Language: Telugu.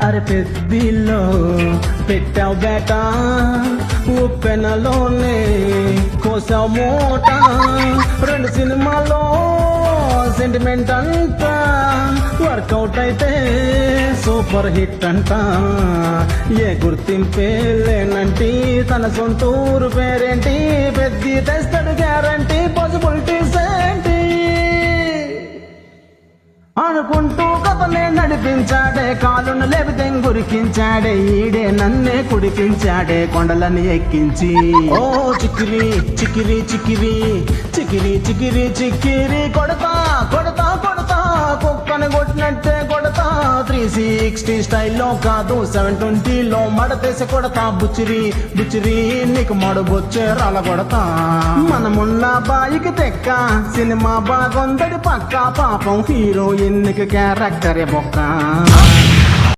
అరే పెద్దిలో పెట్టావు బేట ఉప్పెనలోనే కోసావు మూట 2 సినిమాలో సెంటిమెంట్ అంట వర్కౌట్ అయితే సూపర్ హిట్ అంట ఏ గుర్తింపే లేనంటి తన సొంతూరు పేరేంటి పెద్ది తెస్తాడు గ్యారంటీ పాసిబిలిటీస్ ఏంటి అనుకుంటూ కథనే నడిపించాడే కాలును లేపితే గురికించాడే ఈడే నన్నే కుడిపించాడే కొండలని ఎక్కించి ఓ చిక్కిరి చిక్కిరి చిక్కిరి చిక్కిరి చిక్కిరి చిక్కిరి కొడతా కొడతా కొడతా కుక్కని కొట్టినట్టే కొడతా 360 స్టైల్లో కాదు 720లో మడతేసి కొడతా బుచ్చిరి బుచ్చిరి నీకు మడుబొచ్చే రాల కొడతా మనమున్న బాయికి తెక్క సినిమా బాగుందడి పక్క పాపం హీరోయిన్ క్యారెక్టర్ బొక్క